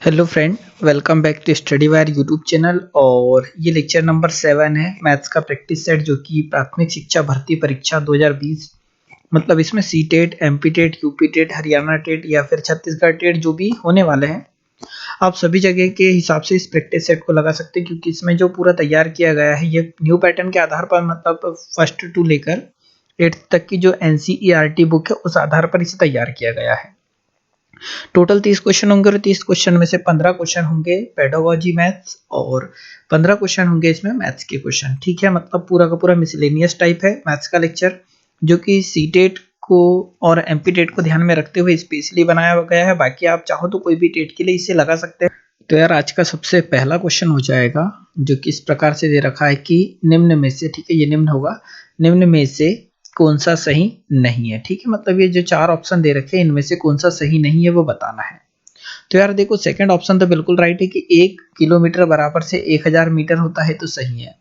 Hello friend, welcome back to Study Wire YouTube channel. और ये lecture number 7 है maths का प्रैक्टिस सेट, जो कि प्राथमिक शिक्षा भर्ती परीक्षा 2020 मतलब इसमें C TET, MP TET, UP TET, Haryana TET या फिर छत्तीसगढ़ टेट जो भी होने वाले हैं, आप सभी जगह के हिसाब से इस प्रैक्टिस सेट को लगा सकते हैं, क्योंकि इसमें जो पूरा तैयार किया गया है ये न्यू पैटर्न के आधार पर, मतलब फर्स्ट टू लेकर 8th तक की जो एनसीईआरटी बुक है उस आधार पर इसे तैयार किया गया है। टोटल 30 क्वेश्चन होंगे और 30 क्वेश्चन में से 15 क्वेश्चन होंगे पेडागोजी मैथ्स और 15 क्वेश्चन होंगे इसमें मैथ्स के क्वेश्चन। ठीक है, मतलब पूरा का पूरा मिसलेनियस टाइप है मैथ्स का लेक्चर, जो कि सी टेट को और एमपी टेट को ध्यान में रखते हुए स्पेशली बनाया गया है। बाकी आप चाहो तो कोई भी टेट के लिए इसे लगा सकते हैं। तो यार आज का सबसे पहला क्वेश्चन हो जाएगा, जो कि इस प्रकार से दे रखा है कि निम्न में से, ठीक है ये निम्न होगा, निम्न में से कौन सा सही नहीं है। ठीक है, मतलब ये जो 4 ऑप्शन दे रखे हैं इनमें से कौन सा सही नहीं है वो बताना है। तो यार देखो, सेकंड ऑप्शन तो बिल्कुल राइट है कि 1 किलोमीटर बराबर से 1000 मीटर होता है, तो सही है।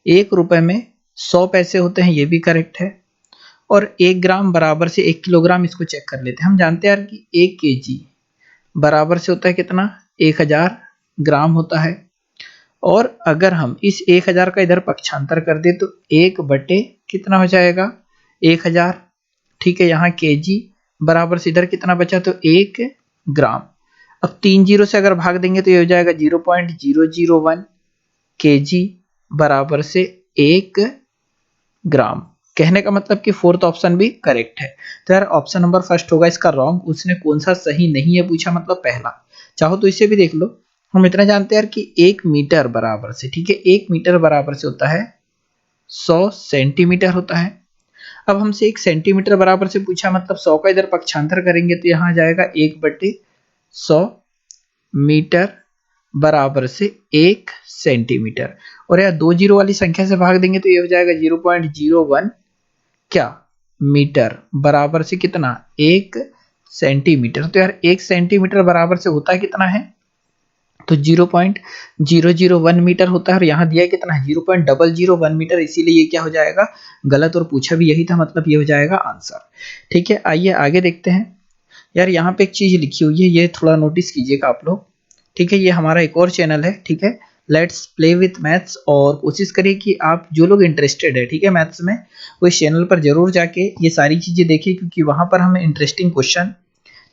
1 रुपए में 100 पैसे होते हैं, ये भी करेक्ट है। और 1 ग्राम बराबर से 1 किलोग्राम, इसको चेक कर लेते हैं। हम जानते हैं यार कि 1 केजी बराबर से होता है कितना, 1000 ग्राम होता है। और अगर हम इस 1000 का इधर पक्षांतर कर दे तो 1 बटे कितना हो जाएगा, 1000। ठीक है, यहाँ केजी बराबर से इधर कितना बचा, तो 1 ग्राम। अब 3 जीरो से अगर भाग देंगे तो ये हो जाएगा 0.001 केजी बराबर से 1 ग्राम। कहने का मतलब कि फोर्थ ऑप्शन भी करेक्ट है। तो यार ऑप्शन नंबर फर्स्ट होगा इसका रॉन्ग। उसने कौन सा सही नहीं है पूछा, मतलब पहला। चाहो तो इसे भी देख लो। हम इतना जानते हैं यार कि 1 मीटर बराबर से, ठीक है 1 मीटर बराबर से होता है 100 सेंटीमीटर होता है। अब हमसे 1 सेंटीमीटर बराबर से पूछा, मतलब 100 का इधर पक्षांतर करेंगे तो यहाँ जाएगा 1 बटे 100 मीटर बराबर से 1 सेंटीमीटर। और यार 2 जीरो वाली संख्या से भाग देंगे तो ये हो जाएगा 0.01 क्या मीटर बराबर से कितना, 1 सेंटीमीटर। तो यार 1 सेंटीमीटर बराबर से होता है कितना है, तो 0.001 मीटर होता है। और यहाँ दिया कितना है, 0.001 मीटर, इसीलिए ये क्या हो जाएगा, गलत। और पूछा भी यही था, मतलब ये हो जाएगा आंसर। ठीक है, आइए आगे देखते हैं। यार यहाँ पे एक चीज लिखी हुई है, ये थोड़ा नोटिस कीजिएगा आप लोग। ठीक है, ये हमारा एक और चैनल है, ठीक है लेट्स प्ले विथ मैथ्स। और कोशिश करिए कि आप जो लोग इंटरेस्टेड है, ठीक है मैथ्स में, वो इस चैनल पर जरूर जाके ये सारी चीजें देखिए, क्योंकि वहां पर हमें इंटरेस्टिंग क्वेश्चन,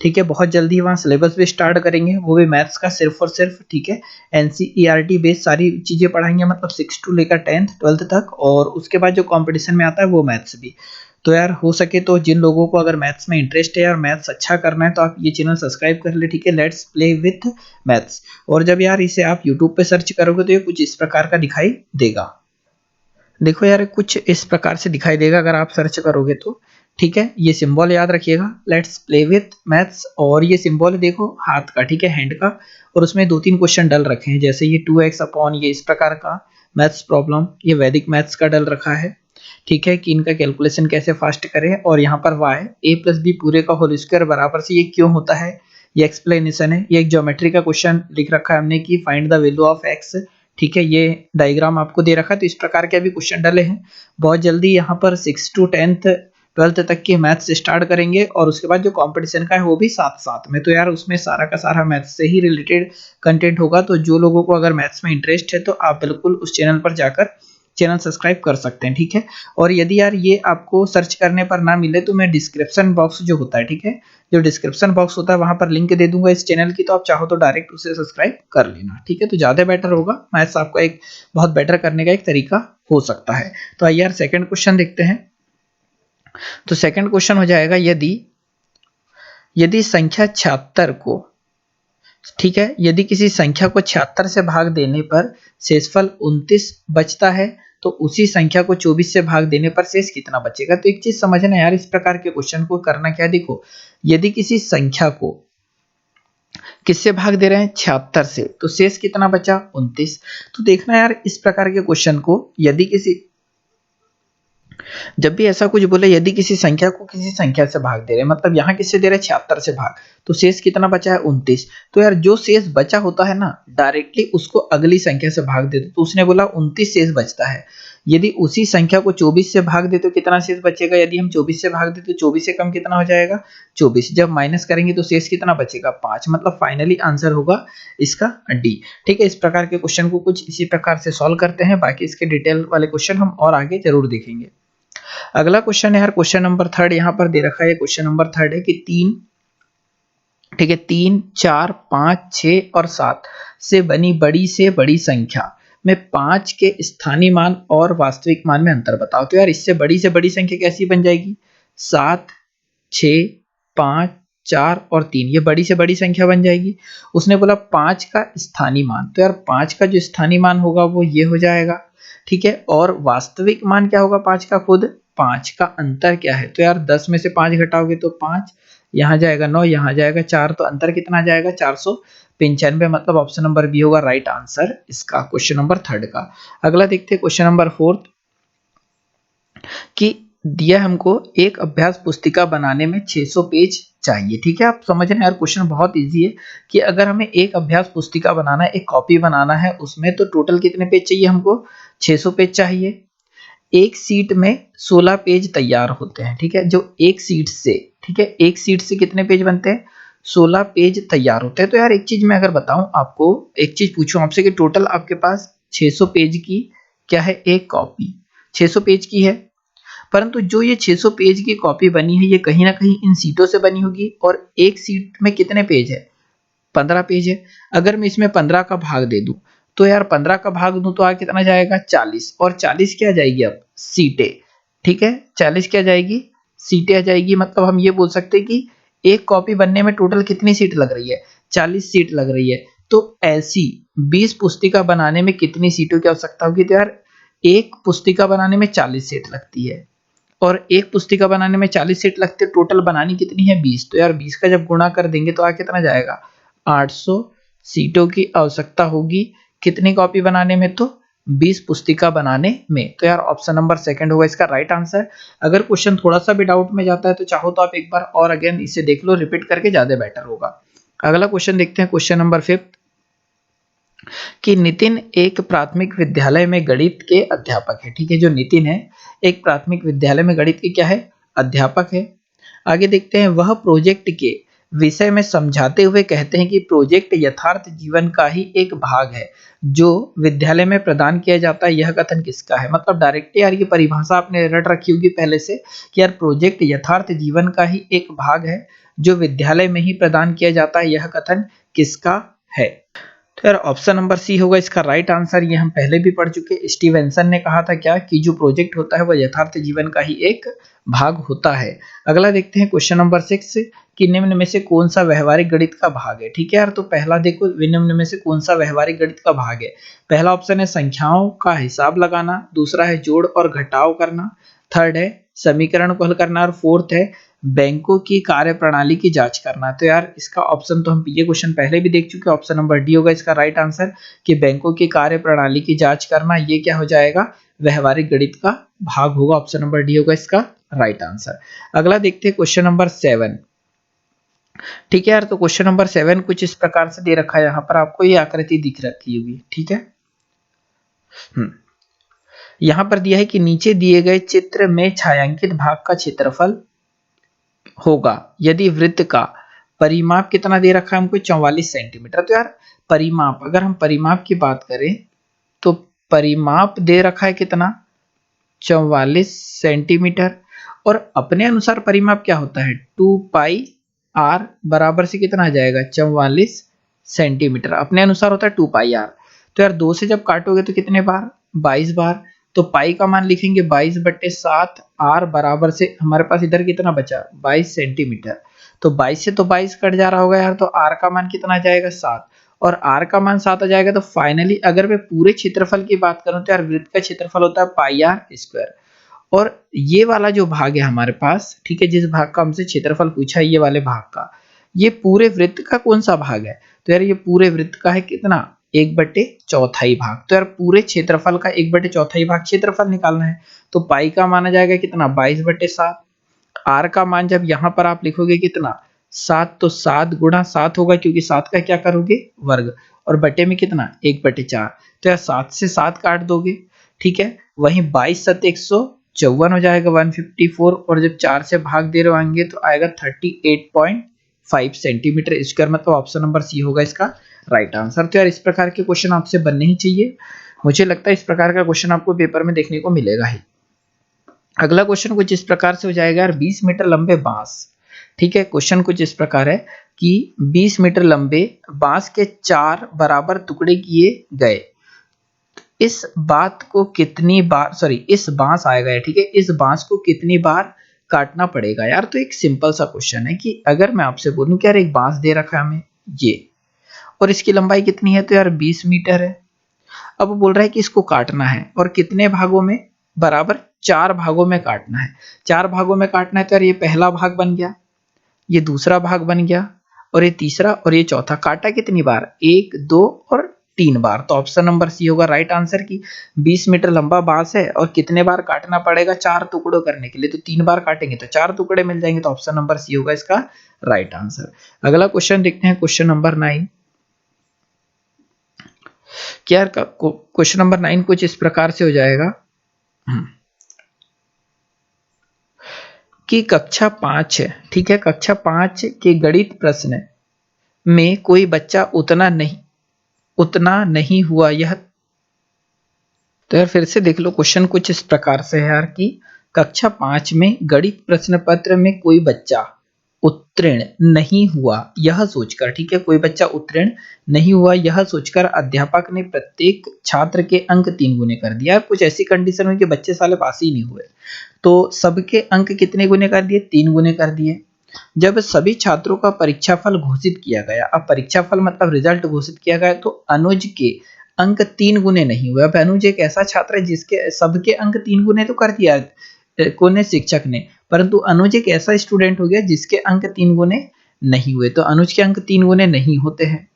ठीक है बहुत जल्दी वहाँ सिलेबस भी स्टार्ट करेंगे, वो भी मैथ्स का सिर्फ और सिर्फ। ठीक है, एनसीईआरटी बेस्ड सारी चीजें पढ़ाएंगे, मतलब 6 टू लेकर 10th 12th तक। और उसके बाद जो कंपटीशन में आता है वो मैथ्स भी। तो यार हो सके तो जिन लोगों को अगर मैथ्स में इंटरेस्ट है और मैथ्स अच्छा करना है, तो आप ये चैनल सब्सक्राइब कर ले। ठीक है, लेट्स प्ले विथ मैथ्स। और जब यार इसे आप यूट्यूब पे सर्च करोगे तो ये कुछ इस प्रकार का दिखाई देगा। देखो यार कुछ इस प्रकार से दिखाई देगा अगर आप सर्च करोगे तो। ठीक है, ये सिंबल याद रखिएगा, लेट्स प्ले विथ मैथ्स। और ये सिंबल देखो हाथ का, ठीक है हैंड का, और उसमें 2-3 क्वेश्चन डल रखे हैं, जैसे ये 2x अपॉन ये इस प्रकार का मैथ्स प्रॉब्लम, ये वैदिक मैथ्स का डल रखा है। ठीक है, कि इनका कैलकुलेशन कैसे फास्ट करें। और यहाँ पर y a+b पूरे का होल स्क्वायर बराबर से ये क्यों होता है, ये एक्सप्लेनेशन है। ये एक ज्योमेट्री का क्वेश्चन लिख रखा है हमने कि find the value of x। ठीक है, ये डायग्राम आपको दे रखा है। तो इस प्रकार के अभी क्वेश्चन डले हैं। बहुत जल्दी यहाँ पर 6 टू 10th 12th तक के मैथ्स स्टार्ट करेंगे, और उसके बाद जो कंपटीशन का है वो भी साथ साथ में। तो यार उसमें सारा का सारा मैथ्स से ही रिलेटेड कंटेंट होगा। तो जो लोगों को अगर मैथ्स में इंटरेस्ट है तो आप बिल्कुल उस चैनल पर जाकर चैनल सब्सक्राइब कर सकते हैं। ठीक है, और यदि यार ये आपको सर्च करने पर ना मिले तो मैं डिस्क्रिप्शन बॉक्स जो होता है, ठीक है जो डिस्क्रिप्शन बॉक्स होता है वहां पर लिंक दे दूंगा इस चैनल की, तो आप चाहो तो डायरेक्ट उसे सब्सक्राइब कर लेना। ठीक है, तो ज्यादा बेटर होगा, मैथ्स आपको एक बहुत बेटर करने का एक तरीका हो सकता है। तो आइए यार सेकंड क्वेश्चन देखते हैं। तो सेकंड क्वेश्चन हो जाएगा, यदि संख्या 76 को, ठीक है यदि किसी संख्या को 76 से भाग देने पर शेषफल 29 बचता है, तो उसी संख्या को 24 से भाग देने पर शेष कितना बचेगा। तो एक चीज समझना यार, इस प्रकार के क्वेश्चन को करना क्या, देखो यदि किसी संख्या को किससे भाग दे रहे हैं, 76 से, तो शेष कितना बचा, 29। तो देखना यार इस प्रकार के क्वेश्चन को, यदि किसी, जब भी ऐसा कुछ बोले, यदि किसी संख्या को किसी संख्या से भाग दे रहे हैं, मतलब यहाँ किससे दे रहे हैं, 76 से भाग, तो शेष कितना बचा है, 29। तो यार जो शेष बचा होता है ना, डायरेक्टली उसको अगली संख्या से भाग दे दो। तो उसने बोला 29 शेष बचता है, यदि उसी संख्या को 24 से भाग दे तो कितना शेष बचेगा? यदि हम 24 से भाग दे तो 24 से कम कितना हो जाएगा? 24। जब माइनस करेंगे तो शेष कितना बचेगा? 5। मतलब फाइनली आंसर होगा इसका डी। ठीक है, इस प्रकार के क्वेश्चन को कुछ इसी प्रकार से सॉल्व करते हैं। बाकी इसके डिटेल वाले क्वेश्चन हम और आगे जरूर देखेंगे। अगला क्वेश्चन है यार क्वेश्चन नंबर 3 यहाँ पर दे रखा है। क्वेश्चन नंबर 3 है कि 3, ठीक है, 3, 4, 5, 6 और 7 से बनी बड़ी से बड़ी संख्या में 5 के स्थानीय मान और वास्तविक मान में अंतर बताओ। तो यार इससे बड़ी से बड़ी संख्या कैसी बन जाएगी? 7, 6, 5, 4 और 3, ये बड़ी से बड़ी संख्या बन जाएगी। उसने बोला 5 का स्थानीय मान, तो यार 5 का जो स्थानीय मान होगा वो ये हो जाएगा। ठीक है, और वास्तविक मान क्या होगा 5 का? खुद 5 का अंतर क्या है? तो यार 10 में से 5 घटाओगे तो 5, यहाँ जाएगा 9, यहाँ जाएगा 4, तो अंतर कितना जाएगा? 495। मतलब ऑप्शन नंबर बी होगा राइट आंसर इसका क्वेश्चन नंबर 3 का। अगला देखते हैं क्वेश्चन नंबर 4 कि दिया हमको एक अभ्यास पुस्तिका बनाने में 600 पेज चाहिए। ठीक है, आप समझ रहे हैं यार क्वेश्चन बहुत इजी है कि अगर हमें एक अभ्यास पुस्तिका बनाना है, एक कॉपी बनाना है, उसमें तो टोटल कितने पेज चाहिए हमको? 600 पेज चाहिए। एक सीट में 16 पेज तैयार होते हैं। ठीक है, जो एक सीट से, ठीक है, एक सीट से कितने पेज बनते हैं? 16 पेज तैयार होते हैं। तो यार एक चीज मैं अगर बताऊं आपको, एक चीज पूछूं आपसे कि टोटल आपके पास 600 पेज की क्या है? एक कॉपी 600 पेज की है, परंतु जो ये 600 पेज की कॉपी बनी है ये कहीं ना कहीं इन सीटों से बनी होगी। और एक सीट में कितने पेज है? 15 पेज है। अगर मैं इसमें 15 का भाग दे दूं तो यार 15 का भाग दूं तो आगे कितना जाएगा? 40। और 40 क्या जाएगी अब? सीटें। ठीक है, 40 क्या जाएगी? सीटें आ जाएगी। मतलब हम ये बोल सकते हैं कि एक कॉपी बनने में टोटल कितनी सीट लग रही है? 40 सीट लग रही है। तो ऐसी 20 पुस्तिका बनाने में कितनी सीटों की आवश्यकता होगी? तो यार एक पुस्तिका बनाने में 40 सीट लगती है और एक पुस्तिका बनाने में 40 सीट लगती है। टोटल बनानी कितनी है? 20। तो यार 20 का जब गुणा कर देंगे तो आगे कितना जाएगा? 800 सीटों की आवश्यकता होगी। कितनी कॉपी बनाने में? तो 20 पुस्तिका बनाने में। तो यार ऑप्शन नंबर 2 होगा इसका राइट आंसर। अगर क्वेश्चन थोड़ा सा भी डाउट में जाता है तो चाहो तो आप एक बार और अगेन इसे देख लो, रिपीट करके ज्यादा बेटर होगा। अगला क्वेश्चन देखते हैं क्वेश्चन नंबर 5 कि नितिन एक प्राथमिक विद्यालय में गणित के अध्यापक है। ठीक है, जो नितिन है एक प्राथमिक विद्यालय में गणित के क्या है? अध्यापक है। आगे देखते हैं, वह प्रोजेक्ट के विषय में समझाते हुए कहते हैं कि प्रोजेक्ट यथार्थ जीवन का ही एक भाग है जो विद्यालय में प्रदान किया जाता है। यह कथन किसका है? मतलब डायरेक्ट यार ये परिभाषा आपने रट रखी होगी पहले से कि यार प्रोजेक्ट यथार्थ जीवन का ही एक भाग है जो विद्यालय में ही प्रदान किया जाता है। यह कथन किसका है? तो यार ऑप्शन नंबर सी होगा इसका राइट आंसर। ये हम पहले भी पढ़ चुके। स्टीवेंसन ने कहा था क्या कि जो प्रोजेक्ट होता है वह यथार्थ जीवन का ही एक भाग होता है। अगला देखते हैं क्वेश्चन नंबर 6 कि निम्न में से कौन सा व्यवहारिक गणित का भाग है। ठीक है यार, तो पहला देखो निम्न में से कौन सा व्यवहारिक गणित का भाग है। पहला ऑप्शन है संख्याओं का हिसाब लगाना, दूसरा है जोड़ और घटाव करना, थर्ड है समीकरण को हल करना और फोर्थ है बैंकों की कार्यप्रणाली की जांच करना। तो यार इसका ऑप्शन तो हम ये क्वेश्चन पहले भी देख चुके हैं। ऑप्शन नंबर डी होगा इसका राइट आंसर कि बैंकों की कार्यप्रणाली की जांच करना। ये क्या हो जाएगा? व्यवहारिक गणित का भाग होगा। ऑप्शन नंबर डी होगा इसका राइट आंसर। अगला देखते हैं क्वेश्चन नंबर 7। ठीक है यार, तो क्वेश्चन नंबर 7 कुछ इस प्रकार से दे रखा है। यहाँ पर आपको ये आकृति दिख रखी होगी। ठीक है, यहाँ पर दिया है कि नीचे दिए गए चित्र में छायांकित भाग का क्षेत्रफल होगा यदि वृत्त का परिमाप कितना दे रखा है हमको? 44 सेंटीमीटर। तो यार परिमाप, अगर हम परिमाप की बात करें तो परिमाप दे रखा है कितना? 44 सेंटीमीटर। और अपने अनुसार परिमाप क्या होता है? 2 पाई आर बराबर से कितना आ जाएगा? 44 सेंटीमीटर। अपने अनुसार होता है 2 पाई आर। तो यार 2 से जब काटोगे तो कितने बार? 22 बार। तो पाई का मान लिखेंगे 22/7। आर बराबर से हमारे पास इधर कितना बचा? 22 सेंटीमीटर। तो 22 से तो 22 कट जा रहा होगा यार, तो आर का मान कितना आ जाएगा? 7। और आर का मान 7 आ जाएगा। तो फाइनली अगर मैं पूरे क्षेत्रफल की बात करूं तो यार वृत्त का क्षेत्रफल होता है पाई आर स्क्वायर। और ये वाला जो भाग है हमारे पास, ठीक है, जिस भाग का हमसे क्षेत्रफल पूछा है ये वाले भाग का, ये पूरे वृत्त का कौन सा भाग है? तो यार ये पूरे वृत्त का है कितना? 1/4 भाग। तो यार पूरे क्षेत्रफल का 1/4 भाग क्षेत्रफल निकालना है। तो पाई का माना जाएगा कितना? 22/7। आर का मान जब यहां पर आप लिखोगे कितना? 7। तो 7 गुणा 7 होगा क्योंकि 7 का क्या करोगे? वर्ग। और बटे में कितना? 1/4। तो यार 7 से 7 काट दोगे। ठीक है। वहीं 22 7 154 हो जाएगा 154, और जब 4 से भाग दे रहे होंगे तो आएगा 38.5 सेंटीमीटर स्क्वायर, मतलब ऑप्शन नंबर सी होगा इसका राइट आंसर। तो यार इस प्रकार के क्वेश्चन आपसे बनने ही चाहिए, मुझे लगता है इस प्रकार का क्वेश्चन आपको पेपर में देखने को मिलेगा ही। अगला क्वेश्चन कुछ इस प्रकार से हो जाएगा यार, 20 मीटर लंबे बांस, ठीक है। क्वेश्चन कुछ इस प्रकार है कि 20 मीटर लंबे बांस के 4 बराबर टुकड़े किए गए, इस बात को कितनी बार, सॉरी इस बांस आएगा है, ठीक है, इस बांस को कितनी बार काटना पड़ेगा। यार तो एक सिंपल सा क्वेश्चन है कि अगर मैं आपसे बोलूं कि यार एक बांस दे रखा है हमें ये, और इसकी लंबाई कितनी है, तो यार 20 मीटर है। अब वो बोल रहा है कि इसको काटना है और कितने भागों में, बराबर 4 भागों में काटना है। 4 भागों में काटना है तो यार ये पहला भाग बन गया, ये दूसरा भाग बन गया, और ये तीसरा और ये चौथा। काटा कितनी बार, 1 2 और 3 बार। तो ऑप्शन नंबर सी होगा राइट आंसर की 20 मीटर लंबा बांस है और कितने बार काटना पड़ेगा, 4 टुकड़ों करने के लिए, तो 3 बार काटेंगे तो 4 टुकड़े मिल जाएंगे। तो ऑप्शन नंबर सी होगा इसका राइट आंसर। अगला क्वेश्चन देखते हैं, क्वेश्चन नंबर 9। क्या क्वेश्चन नंबर 9 कुछ इस प्रकार से हो जाएगा कि कक्षा 5 है, ठीक है, कक्षा 5 के गणित प्रश्न में कोई बच्चा उतना नहीं हुआ यह, तो यार फिर से देख लो, क्वेश्चन कुछ इस प्रकार से है यार कि कक्षा 5 में गणित प्रश्न पत्र में कोई बच्चा उत्तीर्ण नहीं हुआ यह सोचकर, ठीक है, कोई बच्चा उत्तीर्ण नहीं हुआ यह सोचकर अध्यापक ने प्रत्येक छात्र के अंक 3 गुने कर दिया। कुछ ऐसी कंडीशन हुई कि बच्चे साले पास ही नहीं हुए, तो सबके अंक कितने गुने कर दिए, 3 गुने कर दिए। जब सभी छात्रों का परीक्षाफल घोषित किया गया, अब परीक्षाफल मतलब रिजल्ट घोषित किया गया, तो अनुज के अंक 3 गुने नहीं हुए। अब अनुज एक ऐसा छात्र है जिसके सबके अंक 3 गुने तो कर दिया कोने शिक्षक ने, परंतु अनुज एक ऐसा स्टूडेंट हो गया जिसके अंक 3 गुने नहीं हुए। तो अनुज के अंक 3 गुने नहीं होते हैं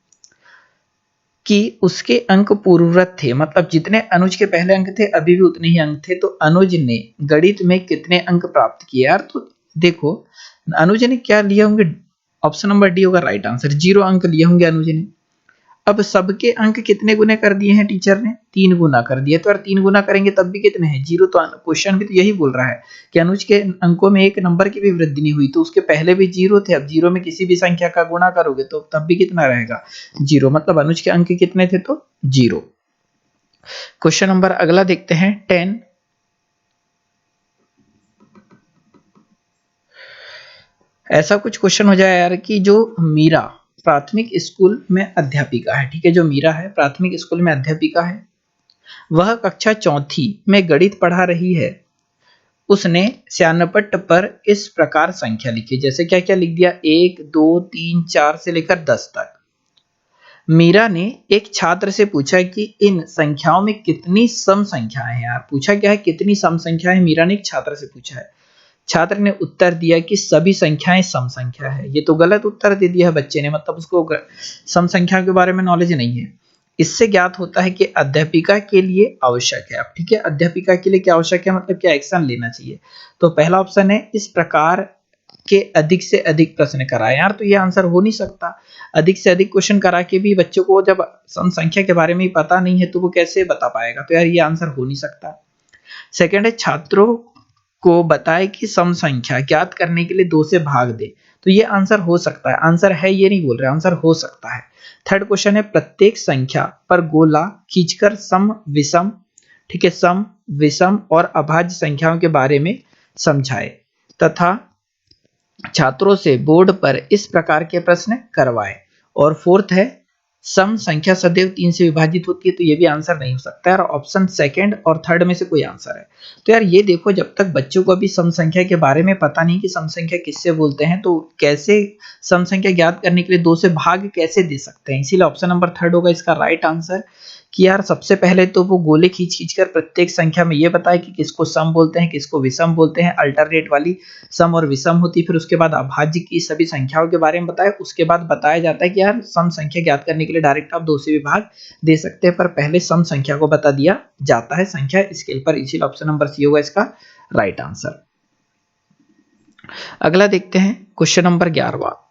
कि उसके अंक पूर्ववत थे, मतलब जितने अनुज के पहले अंक थे अभी भी उतने ही अंक थे। तो अनुज ने गणित में कितने अंक प्राप्त किए। यार तो देखो अनुज ने क्या लिए होंगे, ऑप्शन नंबर डी होगा राइट आंसर, 0 अंक लिए होंगे अनुज ने। अब सबके अंक कितने गुने कर दिए हैं टीचर ने, 3 गुना कर दिए। तो यार 3 गुना करेंगे तब भी कितने हैं, 0। तो क्वेश्चन भी तो यही बोल रहा है कि अनुज के अंकों में 1 नंबर की भी वृद्धि नहीं हुई, तो उसके पहले भी 0 थे। अब 0 में किसी भी संख्या का गुणा करोगे तो तब भी कितना रहेगा, 0, मतलब अनुज के अंक कितने थे, तो 0। क्वेश्चन नंबर अगला देखते हैं 10। ऐसा कुछ क्वेश्चन हो जाए यार कि जो मीरा प्राथमिक स्कूल में अध्यापिका है, ठीक है, जो मीरा है प्राथमिक स्कूल में अध्यापिका है, वह कक्षा 4ठी में गणित पढ़ा रही है। उसने श्यानपट्ट पर इस प्रकार संख्या लिखी, जैसे क्या क्या लिख दिया, 1 2 3 4 से लेकर 10 तक। मीरा ने एक छात्र से पूछा कि इन संख्याओं में कितनी सम संख्याएं हैं। यार पूछा क्या है, कितनी सम संख्याएं, मीरा ने एक छात्र से पूछा है। छात्र ने उत्तर दिया कि सभी संख्याएं सम संख्या है। ये तो गलत उत्तर दे दिया है बच्चे ने, मतलब उसको सम संख्या के बारे में नॉलेज नहीं है। इससे ज्ञात होता है कि अध्यापिका के लिए आवश्यक है, अब ठीक है, अध्यापिका के लिए क्या आवश्यक है, मतलब क्या एक्शन लेना चाहिए। तो पहला ऑप्शन है इस प्रकार के अधिक से अधिक प्रश्न कराए। यार तो ये आंसर हो नहीं सकता, अधिक से अधिक क्वेश्चन करा के भी बच्चों को जब सम संख्या के बारे में पता नहीं है तो वो कैसे बता पाएगा। तो यार ये आंसर हो नहीं सकता। सेकंड है छात्रों को बताए कि सम संख्या ज्ञात करने के लिए 2 से भाग दे। तो ये आंसर हो सकता है, आंसर है ये नहीं बोल रहे, आंसर हो सकता है। थर्ड क्वेश्चन है प्रत्येक संख्या पर गोला खींचकर सम विषम, ठीक है, सम विषम और अभाज्य संख्याओं के बारे में समझाए तथा छात्रों से बोर्ड पर इस प्रकार के प्रश्न करवाए। और फोर्थ है सम संख्या सदैव 3 से विभाजित होती है। तो ये भी आंसर नहीं हो सकता है, और ऑप्शन सेकंड और थर्ड में से कोई आंसर है। तो यार ये देखो, जब तक बच्चों को अभी सम संख्या के बारे में पता नहीं कि सम संख्या किससे बोलते हैं, तो कैसे सम संख्या ज्ञात करने के लिए 2 से भाग कैसे दे सकते हैं। इसीलिए ऑप्शन नंबर थर्ड होगा इसका राइट आंसर कि यार सबसे पहले तो वो गोले खींच कर प्रत्येक संख्या में ये बताए कि किसको सम बोलते हैं किसको विषम बोलते हैं, अल्टरनेट वाली सम और विषम होती। फिर उसके बाद अभाज्य की सभी संख्याओं के बारे में बताए। उसके बाद बताया जाता है कि यार सम संख्या ज्ञात करने के लिए डायरेक्ट आप 2 से भी भाग दे सकते हैं, पर पहले सम संख्या को बता दिया जाता है संख्या स्केल पर। इसीलिए ऑप्शन नंबर सी होगा इसका राइट आंसर। अगला देखते हैं क्वेश्चन नंबर 11।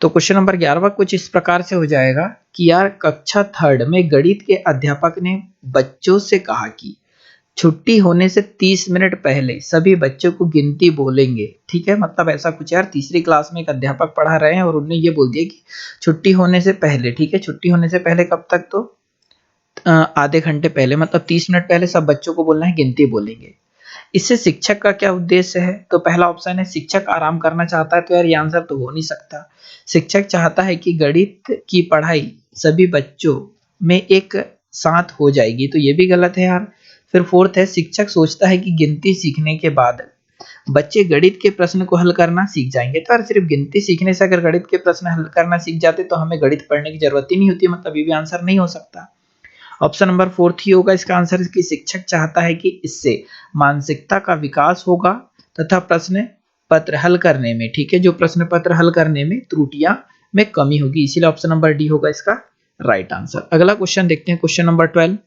तो क्वेश्चन नंबर 11 कुछ इस प्रकार से हो जाएगा कि यार कक्षा 3 में गणित के अध्यापक ने बच्चों से कहा कि छुट्टी होने से 30 मिनट पहले सभी बच्चों को गिनती बोलेंगे। ठीक है, मतलब ऐसा कुछ यार तीसरी क्लास में एक अध्यापक पढ़ा रहे हैं और उन्होंने ये बोल दिया कि छुट्टी होने से पहले, ठीक है, छुट्टी होने से पहले कब तक, तो आधे घंटे पहले, मतलब 30 मिनट पहले सब बच्चों को बोलना है, गिनती बोलेंगे। इससे शिक्षक का क्या उद्देश्य है? तो पहला ऑप्शन है शिक्षक आराम करना चाहता है, तो यार ये आंसर तो हो नहीं सकता। शिक्षक चाहता है कि गणित की पढ़ाई सभी बच्चों में एक साथ हो जाएगी, तो ये भी गलत है यार। फिर फोर्थ है शिक्षक सोचता है कि गिनती सीखने के बाद बच्चे गणित के प्रश्न को हल करना सीख जाएंगे। तो यार सिर्फ गिनती सीखने से अगर गणित के प्रश्न हल करना सीख जाते तो हमें गणित पढ़ने की जरूरत ही नहीं होती, मतलब ये भी आंसर नहीं हो सकता। ऑप्शन नंबर फोर्थ ही होगा इसका आंसर कि शिक्षक चाहता है कि इससे मानसिकता का विकास होगा तथा प्रश्न पत्र हल करने में, ठीक है, जो प्रश्न पत्र हल करने में त्रुटियां में कमी होगी, इसीलिए ऑप्शन नंबर डी होगा इसका राइट आंसर। अगला क्वेश्चन देखते हैं, क्वेश्चन नंबर 12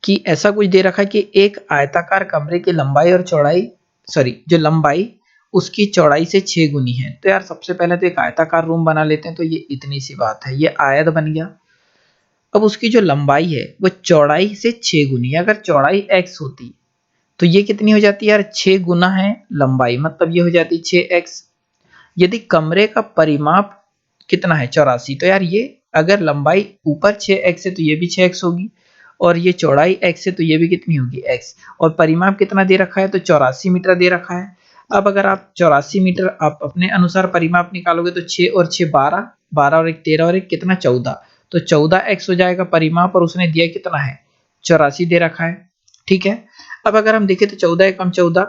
कि ऐसा कुछ दे रखा है कि एक आयताकार कमरे की लंबाई और चौड़ाई, जो लंबाई उसकी चौड़ाई से 6 गुनी है। तो यार सबसे पहले तो एक आयताकार रूम बना लेते हैं, तो ये इतनी सी बात है, ये आयत बन गया। अब उसकी जो लंबाई है वो चौड़ाई से 6 गुनी है। अगर चौड़ाई x होती तो ये कितनी हो जाती है यार, 6 गुना है लंबाई, मतलब ये हो जाती 6x। यदि कमरे का परिमाप कितना है 84, तो यार ये अगर लंबाई ऊपर 6x है तो ये भी 6x होगी, और ये चौड़ाई x है तो ये भी कितनी होगी x, और परिमाप कितना दे रखा है तो 84 मीटर दे रखा है। अब अगर आप 84 मीटर आप अपने अनुसार परिमाप निकालोगे तो 6 और 6 12, 12 और 1 13 और 1 कितना 14, तो 14x हो जाएगा परिमाप, और उसने दिया कितना है 84 दे रखा है। ठीक है, अब अगर हम देखें तो 14 एकम 14,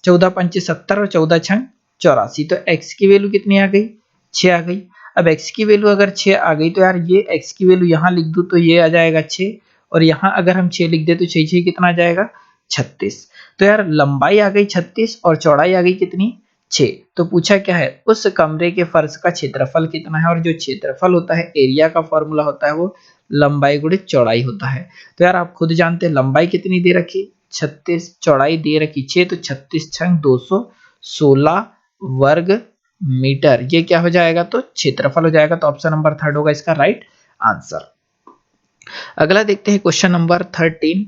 14 पंचे 70 और 14 छंग 84, तो x की वैल्यू कितनी आ गई 6 आ गई। अब x की वैल्यू अगर 6 आ गई तो यार ये x की वैल्यू यहाँ लिख दूं तो ये आ जाएगा 6, और यहाँ अगर हम 6 लिख दे तो 6 6 कितना आ जाएगा 36। तो यार लंबाई आ गई 36 और चौड़ाई आ गई कितनी 6। तो पूछा क्या है, उस कमरे के फर्श का क्षेत्रफल कितना है, और जो क्षेत्रफल होता है एरिया का फॉर्मूला होता है वो लंबाई गुणित चौड़ाई होता है। तो यार आप खुद जानते हैं लंबाई कितनी दे रखी 36, चौड़ाई दे रखी 6, तो 36 छंग 216 वर्ग मीटर, ये क्या हो जाएगा तो क्षेत्रफल हो जाएगा। तो ऑप्शन नंबर 3 होगा इसका राइट आंसर। अगला देखते हैं क्वेश्चन नंबर 13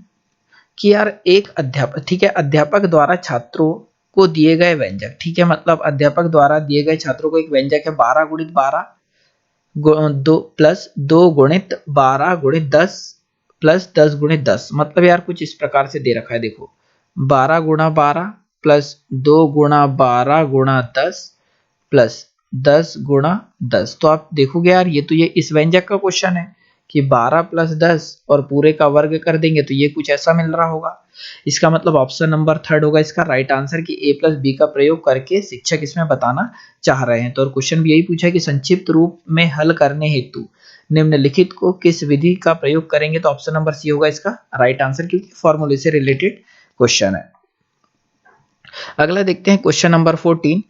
कि यार एक अध्यापक, ठीक है, अध्यापक द्वारा छात्रों को दिए गए व्यंजक, ठीक है, मतलब अध्यापक द्वारा दिए गए छात्रों को एक व्यंजक है 12 गुणित 12 2 प्लस 2 गुणित 12 गुणित 10 प्लस 10 गुणित 10, मतलब यार कुछ इस प्रकार से दे रखा है, देखो 12 गुणा 12 प्लस 2 गुणा 12 गुणा 10 प्लस 10 गुणा 10। तो आप देखोगे यार ये तो ये इस व्यंजक का क्वेश्चन है कि 12 प्लस 10 और पूरे का वर्ग कर देंगे तो ये कुछ ऐसा मिल रहा होगा। इसका मतलब ऑप्शन नंबर 3 होगा इसका राइट आंसर कि a प्लस बी का प्रयोग करके शिक्षक इसमें बताना चाह रहे हैं। तो और क्वेश्चन भी यही पूछा है कि संक्षिप्त रूप में हल करने हेतु निम्नलिखित को किस विधि का प्रयोग करेंगे, तो ऑप्शन नंबर सी होगा इसका राइट आंसर, क्योंकि फॉर्मूले से रिलेटेड क्वेश्चन है। अगला देखते हैं क्वेश्चन नंबर 14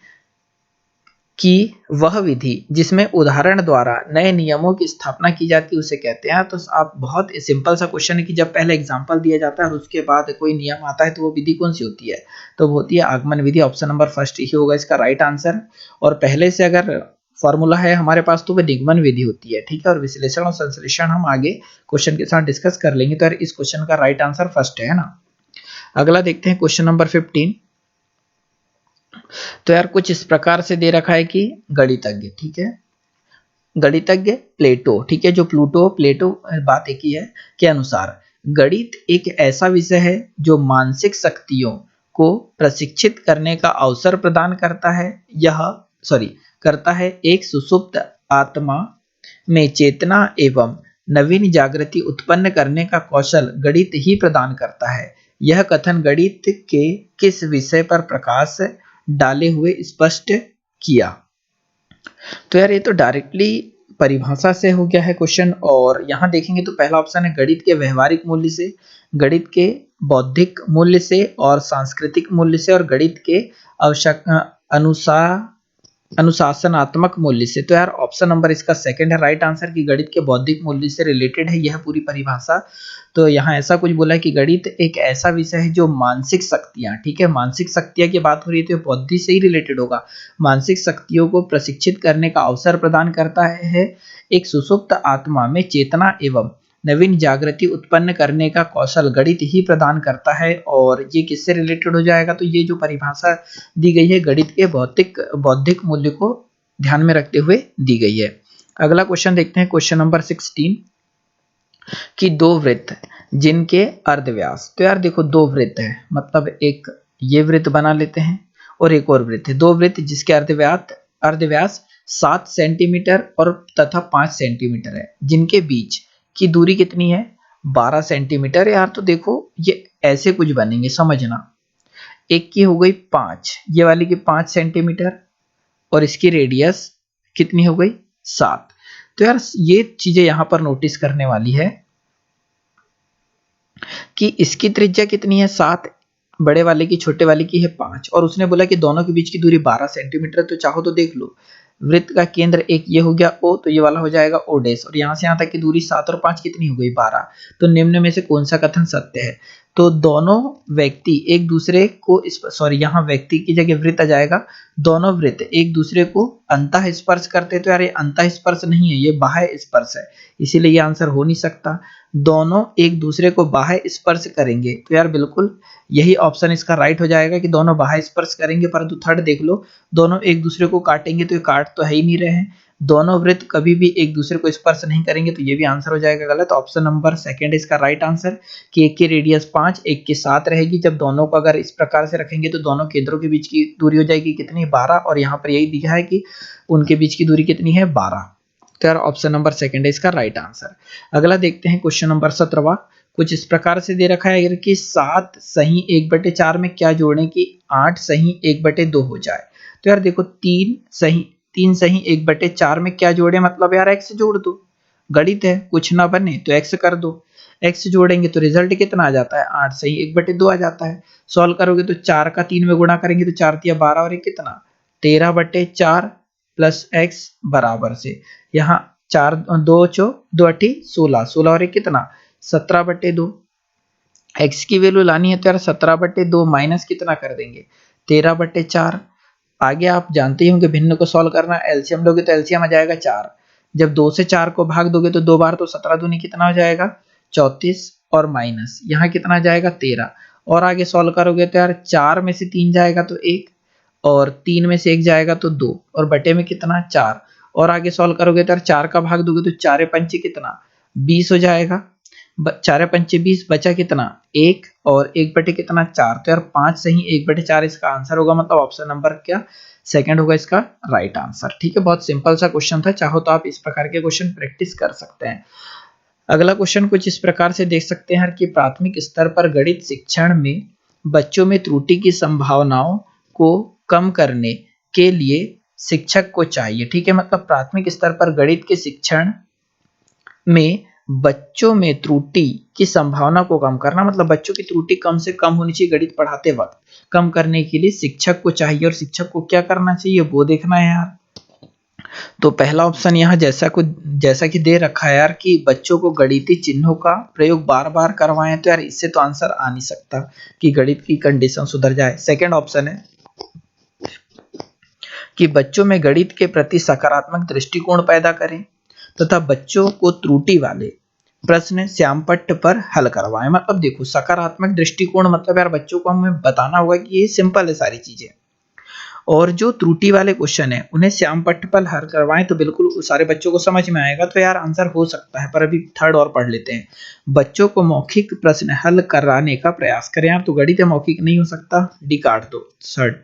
कि वह विधि जिसमें उदाहरण द्वारा नए नियमों की स्थापना की जाती है उसे कहते हैं। तो आप बहुत सिंपल सा क्वेश्चन है कि जब पहले एग्जांपल दिया जाता है और उसके बाद कोई नियम आता है तो वो विधि कौन सी होती है, तो वो होती है आगमन विधि। ऑप्शन नंबर फर्स्ट ही होगा इसका राइट आंसर। और पहले से अगर फॉर्मूला है हमारे पास तो वो निगमन विधि होती है। ठीक है, और विश्लेषण और संश्लेषण हम आगे क्वेश्चन के साथ डिस्कस कर लेंगे। तो यार इस क्वेश्चन का राइट आंसर फर्स्ट है ना। अगला देखते हैं क्वेश्चन नंबर 15। तो यार कुछ इस प्रकार से दे रखा है कि गणितज्ञ, ठीक है, गणितज्ञ प्लेटो, ठीक है, जो प्लेटो बात एक ही है के अनुसार गणित एक ऐसा विषय है जो मानसिक शक्तियों को प्रशिक्षित करने का अवसर प्रदान करता है। करता है एक सुसुप्त आत्मा में चेतना एवं नवीन जागृति उत्पन्न करने का कौशल गणित ही प्रदान करता है। यह कथन गणित के किस विषय पर प्रकाश डाले हुए स्पष्ट किया। तो यार ये तो डायरेक्टली परिभाषा से हो गया है क्वेश्चन, और यहां देखेंगे तो पहला ऑप्शन है गणित के व्यवहारिक मूल्य से, गणित के बौद्धिक मूल्य से और सांस्कृतिक मूल्य से, और गणित के अनुसार अनुशासनात्मक मूल्य से। तो यार ऑप्शन नंबर इसका सेकंड है राइट आंसर कि गणित के बौद्धिक मूल्य से रिलेटेड है यह पूरी परिभाषा। तो यहाँ ऐसा कुछ बोला है कि गणित एक ऐसा विषय है जो मानसिक शक्तियां, ठीक है, मानसिक शक्तियां की बात हो रही है तो बौद्धि से ही रिलेटेड होगा। मानसिक शक्तियों को प्रशिक्षित करने का अवसर प्रदान करता है। एक सुसुप्त आत्मा में चेतना एवं नवीन जागृति उत्पन्न करने का कौशल गणित ही प्रदान करता है। और ये किससे रिलेटेड हो जाएगा, तो ये जो परिभाषा दी गई है गणित के बौद्धिक मूल्य को ध्यान में रखते हुए दी गई है। अगला क्वेश्चन देखते हैं, क्वेश्चन नंबर 16 कि दो वृत्त जिनके अर्धव्यास। तो यार देखो दो वृत्त है, मतलब एक ये वृत्त बना लेते हैं और एक और वृत्त है। दो वृत्त जिसके अर्धव्यास 7 सेंटीमीटर और तथा 5 सेंटीमीटर है, जिनके बीच की दूरी कितनी है 12 सेंटीमीटर। यार तो देखो ये ऐसे कुछ बनेंगे, समझना। एक की हो गई 5, ये वाली की 5 सेंटीमीटर और इसकी रेडियस कितनी हो गई 7। तो यार ये चीजें यहां पर नोटिस करने वाली है कि इसकी त्रिज्या कितनी है 7, बड़े वाले की छोटे वाले की है 5, और उसने बोला कि दोनों के बीच की दूरी 12 सेंटीमीटर। तो चाहो तो देख लो, वृत्त का केंद्र एक ये हो गया O, तो ये वाला हो जाएगा O डैश, और यहां से यहां तक की दूरी 7 और 5 कितनी हो गई 12। तो निम्न में से कौन सा कथन सत्य है। तो दोनों व्यक्ति एक दूसरे को, सॉरी यहाँ व्यक्ति की जगह वृत्त आ जाएगा, दोनों वृत्त एक दूसरे को अंतः स्पर्श करते। तो यार ये अंतः स्पर्श नहीं है, ये बाह्य स्पर्श है, इसीलिए ये आंसर हो नहीं सकता। दोनों एक दूसरे को बाह्य स्पर्श करेंगे, तो यार बिल्कुल यही ऑप्शन इसका राइट हो जाएगा कि दोनों बाह्य स्पर्श करेंगे। परंतु थर्ड देख लो, दोनों एक दूसरे को काटेंगे, तो ये काट तो है ही नहीं रहे हैं। दोनों वृत्त कभी भी एक दूसरे को स्पर्श नहीं करेंगे, तो ये भी आंसर हो जाएगा गलत। ऑप्शन नंबर सेकंड इसका राइट आंसर कि एक की रेडियस 5, एक की 7 रहेगी। जब दोनों को अगर इस प्रकार से रखेंगे तो दोनों केंद्रों के बीच की दूरी हो जाएगी कितनी 12, और यहाँ पर यही दिखा है कि उनके बीच की दूरी कितनी है 12। तो यार ऑप्शन नंबर सेकंड है इसका राइट आंसर। अगला देखते हैं क्वेश्चन नंबर 17। कुछ इस प्रकार से दे रखा है कि 7 सही 1/4 में क्या जोड़ें कि 8 सही 1/2 हो जाए। तो यार देखो 3 सही 1/4 में क्या जोड़े, मतलब यार x जोड़ दो, गणित है, कुछ ना बने तो x कर दो। x जोड़ेंगे तो रिजल्ट कितना आ जाता है 8 सही 1/2 आ जाता है। सॉल्व करोगे तो 4 का 3 में गुणा करेंगे तो 4 तिया 12 और ये कितना 13/4 प्लस x बराबर से यहाँ 4 2 2 8 16 और ये कितना 17/2। x की वैल्यू लानी है तो यार 17/2 माइनस कितना कर देंगे 13/4। आगे आप जानते ही होंगे भिन्न को सॉल्व करना, एलसीएम लोगे तो एलसीएम आ जाएगा 4। जब 2 से 4 को भाग दोगे तो 2 बार, तो 17 दूनी कितना हो जाएगा 34 और माइनस यहाँ कितना आ जाएगा 13। और आगे सॉल्व करोगे तो यार 4 में से 3 जाएगा तो 1, और 3 में से 1 जाएगा तो 2, और बटे में कितना 4। और आगे सॉल्व करोगे तो यार 4 का भाग दोगे तो 4 पंचे कितना 20 हो जाएगा, 4 पंचे 20, बचा कितना 1 और 1 बटे कितना 4। तो यार 5 सही 1/4 इसका आंसर होगा, मतलब ऑप्शन नंबर क्या सेकंड होगा इसका राइट आंसर। ठीक है, बहुत सिंपल सा क्वेश्चन था, चाहो तो आप इस प्रकार के क्वेश्चन प्रैक्टिस कर सकते हैं। अगला क्वेश्चन कुछ इस प्रकार से देख सकते हैं कि प्राथमिक स्तर पर गणित शिक्षण में बच्चों में त्रुटि की संभावनाओं को कम करने के लिए शिक्षक को चाहिए। ठीक है, मतलब प्राथमिक स्तर पर गणित के शिक्षण में बच्चों में त्रुटि की संभावना को कम करना, मतलब बच्चों की त्रुटि कम से कम होनी चाहिए गणित पढ़ाते वक्त। कम करने के लिए शिक्षक को चाहिए, और शिक्षक को क्या करना चाहिए वो देखना है यार। तो पहला ऑप्शन यहाँ जैसा कि दे रखा है यार कि बच्चों को गणितीय चिन्हों का प्रयोग बार बार करवाएं, तो यार इससे तो आंसर आ नहीं सकता कि गणित की कंडीशन सुधर जाए। सेकेंड ऑप्शन है कि बच्चों में गणित के प्रति सकारात्मक दृष्टिकोण पैदा करें तथा बच्चों को त्रुटि वाले प्रश्न श्यामपट्ट पर हल करवाएं। मतलब देखो सकारात्मक दृष्टिकोण मतलब यार बच्चों को हमें बताना होगा कि ये सिंपल है सारी चीजें, और जो त्रुटि वाले क्वेश्चन है उन्हें श्यामपट्ट पर हल करवाएं तो बिल्कुल सारे बच्चों को समझ में आएगा। तो यार आंसर हो सकता है, पर अभी थर्ड और पढ़ लेते हैं। बच्चों को मौखिक प्रश्न हल कराने का प्रयास करें। यार तो गणित मौखिक नहीं हो सकता, डी काट दो। थर्ड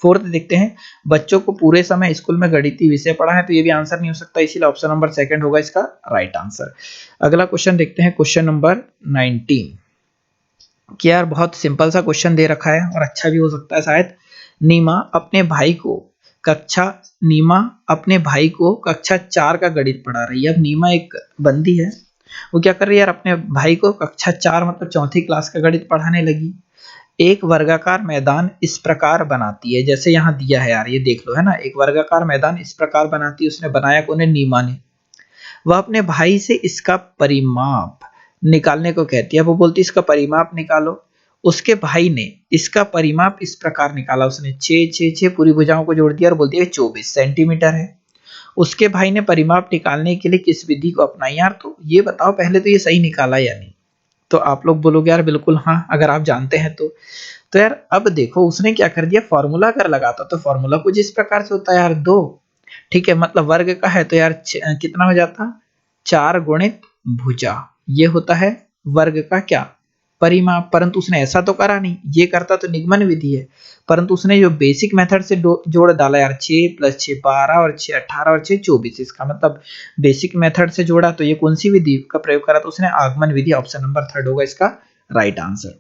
फोर्थ देखते हैं, बच्चों को पूरे समय स्कूल में गणितीय विषय पढ़ा है, तो ये भी आंसर नहीं हो सकता, इसीलिए ऑप्शन नंबर सेकंड होगा इसका राइट आंसर। अगला क्वेश्चन देखते हैं, क्वेश्चन नंबर 19। कि यार बहुत सिंपल सा क्वेश्चन दे रखा है और अच्छा भी हो सकता है शायद। नीमा अपने भाई को कक्षा 4 का गणित पढ़ा रही है। अब नीमा एक बंदी है, वो क्या कर रही है यार अपने भाई को कक्षा 4 मतलब चौथी क्लास का गणित पढ़ाने लगी। एक वर्गाकार मैदान इस प्रकार बनाती है, जैसे यहाँ दिया है यार, ये देख लो है ना, एक वर्गाकार मैदान इस प्रकार बनाती है, उसने बनाया कौन है, नीमा ने। वह अपने भाई से इसका परिमाप निकालने को कहती है, वो बोलती है इसका परिमाप निकालो। उसके भाई ने इसका परिमाप इस प्रकार निकाला, उसने 6 6 6 पूरी भुजाओं को जोड़ दिया और बोल दिया 24 सेंटीमीटर है। उसके भाई ने परिमाप निकालने के लिए किस विधि को अपनाई? यार तो ये बताओ पहले तो ये सही निकाला या नहीं? तो आप लोग बोलोगे यार बिल्कुल हाँ, अगर आप जानते हैं तो यार अब देखो उसने क्या कर दिया, फॉर्मूला अगर लगाता तो फॉर्मूला कुछ इस प्रकार से होता है यार, 2, ठीक है, मतलब वर्ग का है तो यार कितना हो जाता, 4 गुणित भुजा, ये होता है वर्ग का क्या, परिमाप। परंतु उसने ऐसा तो करा नहीं, ये करता तो निगमन विधि है, परंतु उसने जो बेसिक मेथड से जोड़ डाला यार, 6 + 6 12 और 6 18 और 6 24, इसका मतलब बेसिक मेथड से जोड़ा, तो ये कौन सी विधि का प्रयोग करा, तो उसने आगमन विधि, ऑप्शन नंबर 3 होगा इसका राइट आंसर।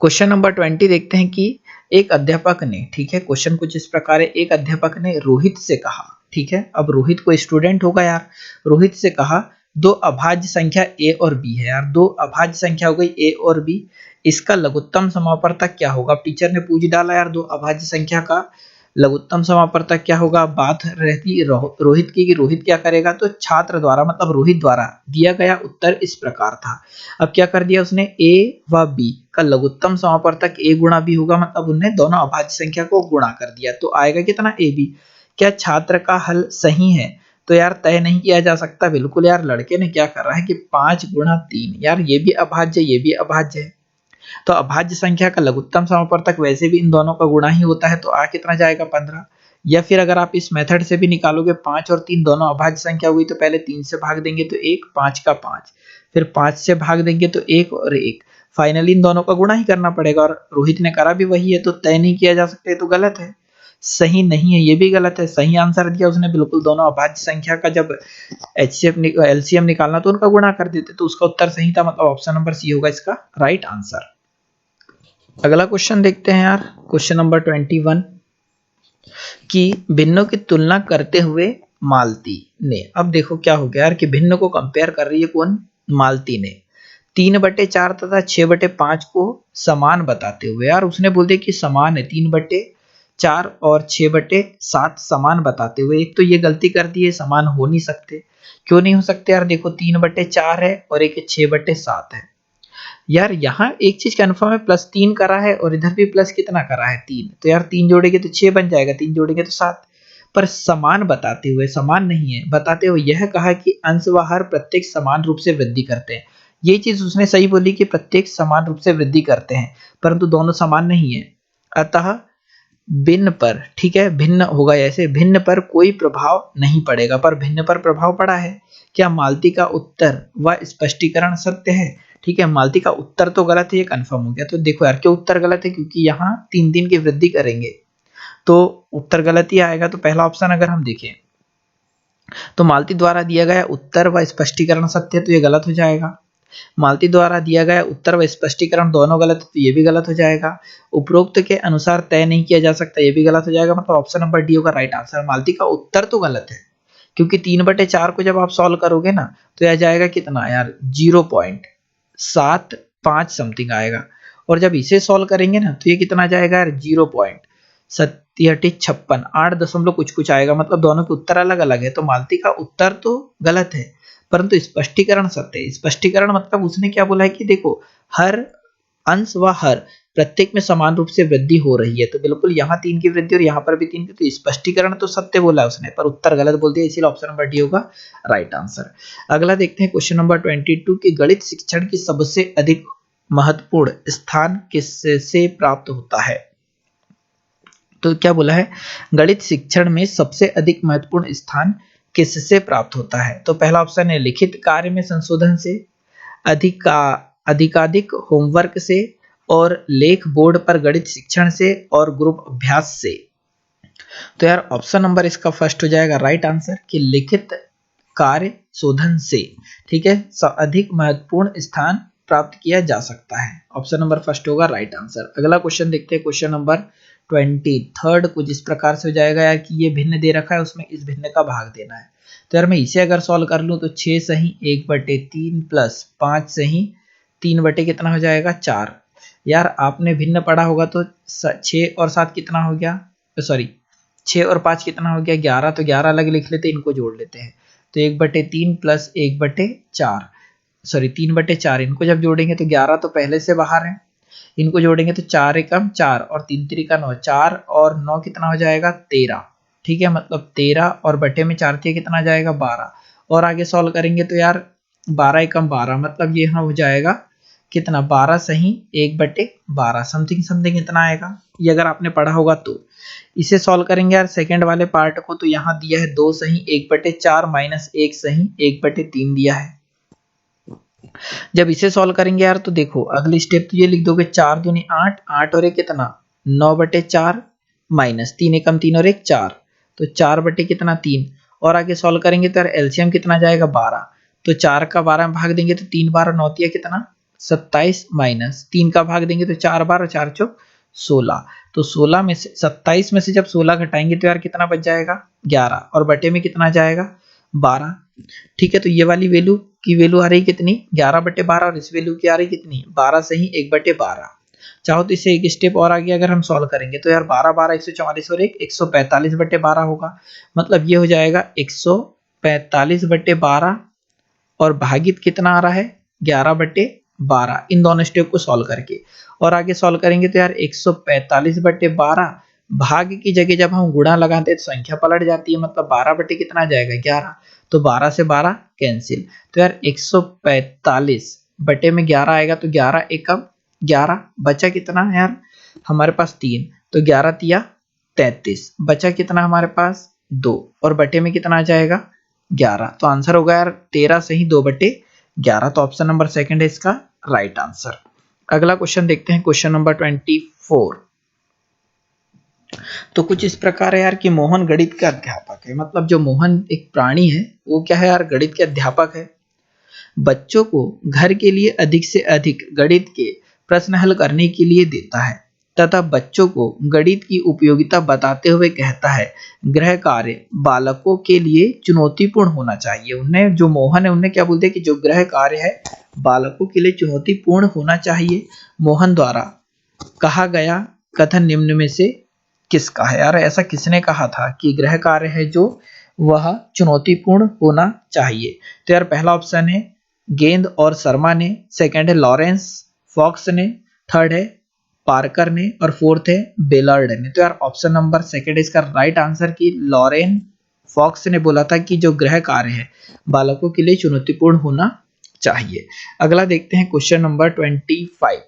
क्वेश्चन नंबर 20 देखते हैं कि एक अध्यापक ने, ठीक है, क्वेश्चन कुछ इस प्रकार है, एक अध्यापक ने रोहित से कहा, ठीक है, अब रोहित को स्टूडेंट होगा यार, रोहित से कहा 2 अभाज्य संख्या a और b है यार, 2 अभाज्य संख्या हो गई a और b, इसका लघुत्तम समापवर्तक क्या होगा? टीचर ने पूछ डाला यार 2 अभाज्य संख्या का लघुत्तम समापवर्तक क्या होगा? बात रहती रोहित की कि रोहित क्या करेगा, तो छात्र द्वारा मतलब रोहित द्वारा दिया गया उत्तर इस प्रकार था। अब क्या कर दिया उसने, a व b का लघुत्तम समापवर्तक a गुणा b होगा, मतलब उन्होंने दोनों अभाज्य संख्या को गुणा कर दिया, तो आएगा कितना ab। क्या छात्र का हल सही है? तो यार तय नहीं किया जा सकता, बिल्कुल यार, लड़के ने क्या कर रहा है कि 5 × 3, यार ये भी अभाज्य ये भी अभाज्य है, तो अभाज्य संख्या का लघुत्तम समापवर्तक वैसे भी इन दोनों का गुणा ही होता है, तो आ कितना जाएगा 15। या फिर अगर आप इस मेथड से भी निकालोगे, 5 और 3 दोनों अभाज्य संख्या हुई, तो पहले 3 से भाग देंगे तो 1, 5 का 5, फिर 5 से भाग देंगे तो 1 और 1, फाइनली इन दोनों का गुणा ही करना पड़ेगा, और रोहित ने करा भी वही है, तो तय नहीं किया जा सकता, तो गलत है, सही नहीं है, ये भी गलत है। सही आंसर दिया उसने बिल्कुल, दोनों अभाज्य संख्या का जब एलसीएम निकालना तो उनका गुणा कर देते, तो उसका उत्तर सही था, मतलब ऑप्शन नंबर सी होगा इसका राइट आंसर। अगला क्वेश्चन देखते हैं यार, क्वेश्चन नंबर 21 कि भिन्नों की तुलना करते हुए मालती ने, अब देखो क्या हो गया यार कि भिन्न को कंपेयर कर रही है कौन, मालती ने, 3/4 तथा 6/5 को समान बताते हुए, यार उसने बोल दिया कि समान है, 3/4 और 6/7 समान बताते हुए, एक तो ये गलती कर दी है, समान हो नहीं सकते, क्यों नहीं हो सकते यार, देखो 3/4 है और एक 6/7 है, यार यहाँ एक चीज कंफर्म है, +3 करा है और इधर भी प्लस कितना करा है 3, तो यार 3 जोड़ेंगे तो 6 बन जाएगा, 3 जोड़ेंगे तो 7, पर समान बताते हुए, समान नहीं है, बताते हुए यह कहा कि अंश व हर प्रत्येक समान रूप से वृद्धि करते हैं, ये चीज उसने सही बोली कि प्रत्येक समान रूप से वृद्धि करते हैं, परंतु दोनों समान नहीं है, अतः भिन्न पर, ठीक है, भिन्न होगा, ऐसे भिन्न पर कोई प्रभाव नहीं पड़ेगा, पर भिन्न पर प्रभाव पड़ा है। क्या मालती का उत्तर व स्पष्टीकरण सत्य है? ठीक है, मालती का उत्तर तो गलत है, ये कंफर्म हो गया। तो देखो यार क्यों उत्तर गलत है, क्योंकि यहाँ 3 दिन की वृद्धि करेंगे तो उत्तर गलत ही आएगा। तो पहला ऑप्शन अगर हम देखें तो मालती द्वारा दिया गया उत्तर व स्पष्टीकरण सत्य है, तो ये गलत हो जाएगा। मालती द्वारा दिया गया उत्तर व स्पष्टीकरण दोनों गलत है, तो ये भी गलत हो जाएगा। उपरोक्त के अनुसार तय नहीं किया जा सकता, ये भी गलत हो जाएगा, मतलब ऑप्शन नंबर डी होगा राइट आंसर। मालती का उत्तर तो गलत है, क्योंकि 3/4 को जब आप सॉल्व करोगे ना तो यह जाएगा कितना यार 0.75 समथिंग आएगा, और जब इसे सॉल्व करेंगे ना तो ये कितना जाएगा यार 0.5756, 8 दशमलव कुछ आएगा, मतलब दोनों के उत्तर अलग अलग है। तो मालती का उत्तर तो गलत है, परंतु स्पष्टीकरण सत्य है। स्पष्टीकरण मतलब उसने क्या बोला है कि देखो हर अंश व हर प्रत्येक में समान रूप से वृद्धि हो रही है, तो बिल्कुल यहाँ 3 की वृद्धि और यहाँ पर भी 3 की, तो स्पष्टीकरण तो सत्य बोला उसने, पर उत्तर गलत बोल दिया, इसीलिए ऑप्शन नंबर डी होगा राइट आंसर। अगला देखते हैं क्वेश्चन नंबर 22 की गणित शिक्षण की सबसे अधिक महत्वपूर्ण स्थान किससे प्राप्त होता है? तो क्या बोला है, गणित शिक्षण में सबसे अधिक महत्वपूर्ण स्थान किससे प्राप्त होता है? तो पहला ऑप्शन है लिखित कार्य में संशोधन से, अधिकाधिक होमवर्क से, और लेख बोर्ड पर गणित शिक्षण से, और ग्रुप अभ्यास से। तो यार ऑप्शन नंबर इसका फर्स्ट हो जाएगा राइट आंसर कि लिखित कार्य शोधन से, ठीक है, अधिक महत्वपूर्ण स्थान प्राप्त किया जा सकता है। ऑप्शन नंबर फर्स्ट होगा राइट आंसर। अगला क्वेश्चन देखते हैं, क्वेश्चन नंबर 23 कुछ इस प्रकार से हो जाएगा यार कि ये भिन्न दे रखा है, उसमें इस भिन्न का भाग देना है। तो यार मैं इसे अगर सॉल्व कर लूँ तो 6 सही 1/3 प्लस 5 सही 3 बटे कितना हो जाएगा 4, यार आपने भिन्न पढ़ा होगा तो 6 और 7 कितना हो गया, सॉरी 6 और 5 कितना हो गया 11, तो 11 अलग लिख लेते हैं, इनको जोड़ लेते हैं। तो 1/3 प्लस 1/4, सॉरी 3/4, इनको जब जोड़ेंगे तो 11 तो पहले से बाहर है, इनको जोड़ेंगे तो 4 एकम 4 और 3 त्रिका 9, 4 और 9 कितना हो जाएगा 13। ठीक है, मतलब 13 और बटे में 4 थे कितना जाएगा 12। और आगे सॉल्व करेंगे तो यार 12 एकम 12, मतलब ये यहाँ हो जाएगा कितना 12 सही 1/12 समथिंग समथिंग इतना आएगा। ये अगर आपने पढ़ा होगा तो इसे सॉल्व करेंगे यार सेकंड वाले पार्ट को, तो यहाँ दिया है 2 सही 1/4 माइनस 1 सही 1/3 दिया है। जब इसे सॉल्व करेंगे यार तो देखो अगली स्टेप तो ये लिख दोगे 4 दूनी 8, 8 और 1 कितना 9/4 माइनस 3 एकम 3 और 1 4, तो 4 बटे कितना 3। और आगे सॉल्व करेंगे तो यार एलसीएम कितना जाएगा 12, तो 4 का 12 में भाग देंगे तो 3 12 9 कितना 27 माइनस 3 का भाग देंगे तो 4 12 4 चौक 16, तो 16 में से 27 में से जब 16 घटाएंगे तो यार कितना बच जाएगा 11 और बटे में कितना जाएगा 12। ठीक है, तो ये वाली वैल्यू की वैल्यू आ रही कितनी 11/12 और इस वैल्यू की आ रही कितनी 12 सही 1/12। चाहो तो इसे एक स्टेप और आगे अगर हम सॉल्व करेंगे तो यार 12 12 144 और 1 145/12 होगा, मतलब ये हो जाएगा 145/12 और भागित कितना आ रहा है 11/12, इन दोनों स्टेप को सॉल्व करके। और आगे सॉल्व करेंगे तो यार 145/12 भाग की जगह जब हम गुणा लगाते हैं तो संख्या पलट जाती है, मतलब 12 बटे कितना जाएगा 11, तो 12 से 12 कैंसिल, तो यार 145 बटे में 11 आएगा, तो 11 एकम 11 बचा कितना है यार हमारे पास 3, तो 11 तिया 33 बचा कितना हमारे पास 2 और बटे में कितना आ जाएगा 11, तो आंसर होगा यार 13 सही 2/11, तो ऑप्शन नंबर सेकंड है इसका राइट आंसर। अगला क्वेश्चन देखते हैं, क्वेश्चन नंबर 24। तो कुछ इस प्रकार है यार कि मोहन गणित का अध्यापक है, मतलब जो मोहन एक प्राणी है वो क्या है यार गणित के अध्यापक है। बच्चों को घर के लिए अधिक से अधिक गणित के प्रश्न हल करने के लिए देता है तथा बच्चों को गणित की उपयोगिता बताते हुए कहता है गृह कार्य बालकों के लिए चुनौतीपूर्ण होना चाहिए। उन्हें जो मोहन है उन्हें क्या बोलते हैं कि जो गृह कार्य है बालकों के लिए चुनौतीपूर्ण होना चाहिए। मोहन द्वारा कहा गया कथन निम्न में से किसका है यार, ऐसा किसने कहा था कि गृह कार्य है जो वह चुनौतीपूर्ण होना चाहिए। तो यार पहला ऑप्शन है गेंद और शर्मा ने, सेकंड है लॉरेंस फॉक्स ने, थर्ड है पार्कर ने और फोर्थ है बेलार्ड ने। तो यार ऑप्शन नंबर सेकंड है इसका राइट आंसर की लॉरेन फॉक्स ने बोला था कि जो गृह कार्य है बालकों के लिए चुनौतीपूर्ण होना चाहिए। अगला देखते हैं क्वेश्चन नंबर 25।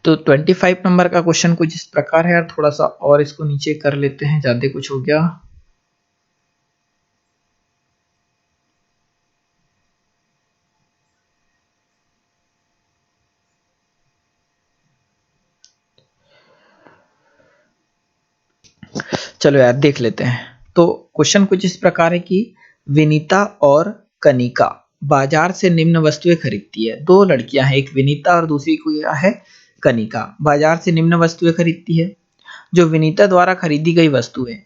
तो 25 नंबर का क्वेश्चन कुछ इस प्रकार है यार, थोड़ा सा और इसको नीचे कर लेते हैं, ज्यादा कुछ हो गया। चलो यार देख लेते हैं। तो क्वेश्चन कुछ इस प्रकार है कि विनीता और कनिका बाजार से निम्न वस्तुएं खरीदती है। दो लड़कियां हैं, एक विनीता और दूसरी क्या है कनिका, बाजार से निम्न वस्तुएं खरीदती है। जो विनीता द्वारा खरीदी गई वस्तुएं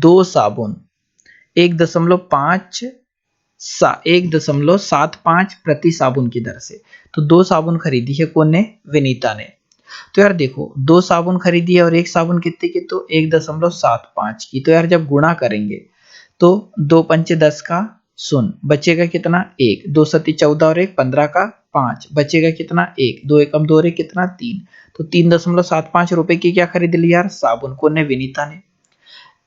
2 साबुन 1.75 प्रति साबुन की दर से, तो 2 साबुन खरीदी है कौन ने विनीता ने। तो यार देखो 2 साबुन खरीदी है और एक साबुन कितने की, तो 1.75 की। तो यार जब गुणा करेंगे तो 2 पंचे 10 का 0 बचेगा कितना 1, 2 सती 14 और 1 15 का 5 बचेगा कितना 1, 2 एकम 2 और 1 कितना 3, तो 3.75 रुपए की क्या खरीद लिया यार साबुन कौन ने विनीता ने।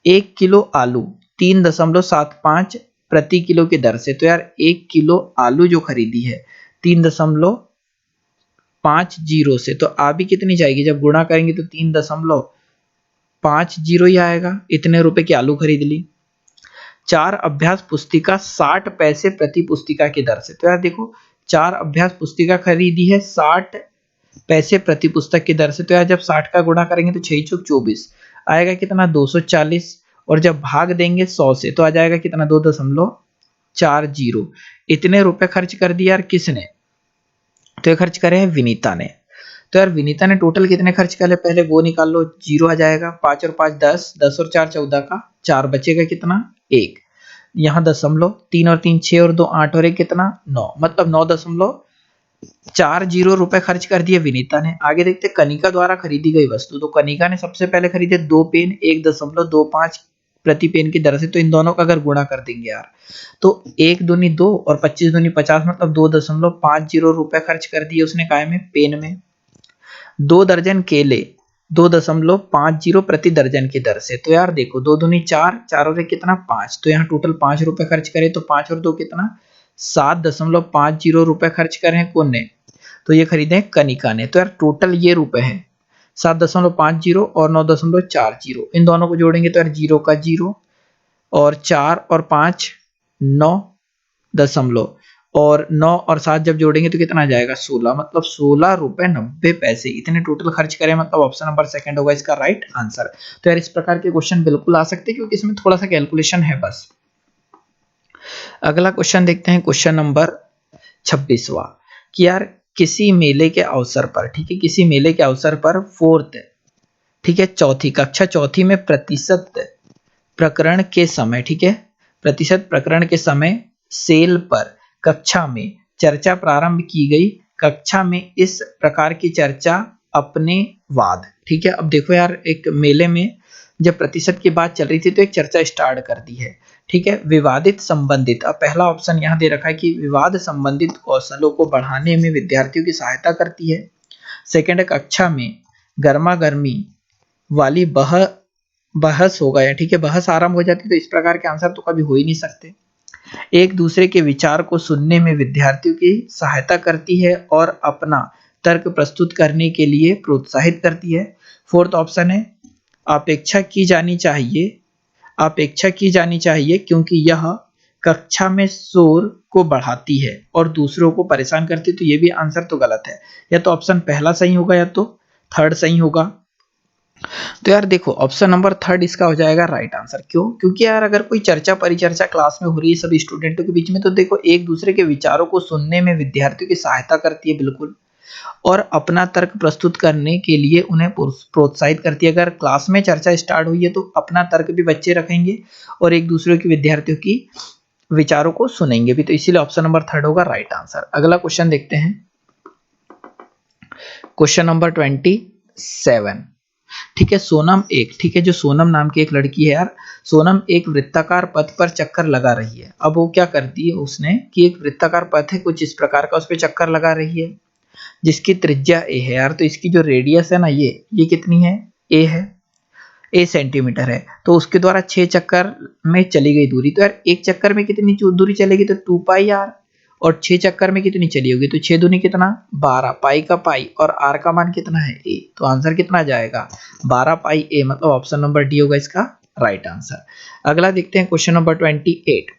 1 किलो आलू 3.75 प्रति किलो की दर से, तो यार 1 किलो आलू जो खरीदी है 3.50 से, तो आ भी कितनी जाएगी जब गुणा करेंगे तो 3.50 ही आएगा, इतने रुपए की आलू खरीद ली। 4 अभ्यास पुस्तिका 60 पैसे प्रति पुस्तिका की दर से, तो यार देखो 4 अभ्यास पुस्तिका खरीदी है 60 पैसे प्रति पुस्तक की दर से, तो यार जब 60 का गुणा करेंगे तो 6 चौक 24 आएगा कितना 240, और जब भाग देंगे 100 से तो आ जाएगा कितना 2.40। इतने रुपए खर्च कर दिया यार किसने, तो ये खर्च करे हैं विनीता ने। तो यार विनीता ने टोटल कितने खर्च करे पहले वो निकाल लो, 0 आ जाएगा, 5 और 5 10, 10 और 4 14 का 4 बचेगा कितना 1, यहाँ दशमलव 3 और 3 6 और 2 8 और 1 कितना 9, मतलब 9 ₹40 खर्च कर दिए विनीता ने। आगे देखते कनिका द्वारा खरीदी गई वस्तु। तो कनिका ने सबसे पहले खरीदे 2 पेन 1.25 प्रति पेन की दर से। तो इन दोनों का अगर गुणा कर देंगे यार तो 1 दूनी 2 और 25 दूनी 50 मतलब ₹2.50 खर्च कर दिए उसने काय में, पेन में। 2 दर्जन केले 2.50 प्रति दर्जन की दर से। तो यार देखो 2 दूनी 4, 4 और 1 कितना 5, तो यहाँ टोटल ₹5 खर्च करे। तो 5 और 2 कितना, ₹7.50 खर्च करे हैं कौन ने, तो ये खरीदे कनिका ने। तो यार टोटल ये रुपए हैं 7.50 और 9.40। इन दोनों को जोड़ेंगे तो यार 0 का 0 और 4 और 5 9 दशमलव और 9 और 7 जब जोड़ेंगे तो कितना आ जाएगा 16, मतलब ₹16.90 इतने टोटल खर्च करें। मतलब ऑप्शन नंबर सेकंड होगा इसका राइट आंसर। तो यार इस प्रकार के क्वेश्चन बिल्कुल आ सकते हैं क्योंकि इसमें थोड़ा सा कैलकुलेशन है बस। अगला क्वेश्चन देखते हैं, क्वेश्चन नंबर 26वां कि यार किसी मेले के अवसर पर, ठीक है, किसी मेले के अवसर पर फोर्थ, ठीक है, चौथी कक्षा चौथी में प्रतिशत प्रकरण के समय, ठीक है, प्रतिशत प्रकरण के समय सेल पर कक्षा में चर्चा प्रारंभ की गई। कक्षा में इस प्रकार की चर्चा अपने वाद, ठीक है। अब देखो यार एक मेले में जब प्रतिशत की बात चल रही थी तो एक चर्चा स्टार्ट कर दी है, ठीक है। विवादित संबंधित, अब पहला ऑप्शन यहाँ दे रखा है कि विवाद संबंधित कौशलों को बढ़ाने में विद्यार्थियों की सहायता करती है। सेकंड है कक्षा में गर्मा गर्मी वाली बहस होगा या, ठीक है, बहस आरंभ हो जाती। तो इस प्रकार के आंसर तो कभी हो ही नहीं सकते। एक दूसरे के विचार को सुनने में विद्यार्थियों की सहायता करती है और अपना तर्क प्रस्तुत करने के लिए प्रोत्साहित करती है। फोर्थ ऑप्शन है अपेक्षा की जानी चाहिए क्योंकि यह कक्षा में शोर को बढ़ाती है और दूसरों को परेशान करती है। तो ये भी आंसर तो गलत है, या तो ऑप्शन पहला सही होगा या तो थर्ड सही होगा। तो यार देखो ऑप्शन नंबर थर्ड इसका हो जाएगा राइट आंसर। क्यों? क्योंकि यार अगर कोई चर्चा परिचर्चा क्लास में हो रही है सभी स्टूडेंटों के बीच में तो देखो एक दूसरे के विचारों को सुनने में विद्यार्थियों की सहायता करती है बिल्कुल, और अपना तर्क प्रस्तुत करने के लिए उन्हें प्रोत्साहित करती है। अगर क्लास में चर्चा स्टार्ट हुई है तो अपना तर्क भी बच्चे रखेंगे और एक दूसरे के विद्यार्थियों की विचारों को सुनेंगे भी। तो इसीलिए ऑप्शन नंबर थर्ड होगा राइट आंसर। अगला क्वेश्चन देखते हैं, क्वेश्चन नंबर 27, ठीक है। सोनम एक, ठीक है, जो सोनम नाम की एक लड़की है यार, सोनम एक वृत्ताकार पथ पर चक्कर लगा रही है। अब वो क्या करती है उसने कि एक वृत्ताकार पथ है कुछ इस प्रकार का, उस पर चक्कर लगा रही है जिसकी त्रिज्या ए है यार। तो इसकी जो रेडियस है ना ये कितनी है, ए है, ए सेंटीमीटर है। तो उसके द्वारा 6 चक्कर में चली गई दूरी। तो यार एक चक्कर में कितनी दूरी चलेगी, तो 2 पाई आर, और 6 चक्कर में कितनी चली होगी, तो 6 दूनी कितना 12, पाई का पाई और आर का मान कितना है ए। तो आंसर कितना जाएगा 12 पाई ए, मतलब ऑप्शन नंबर डी होगा इसका राइट आंसर। अगला देखते हैं क्वेश्चन नंबर 28।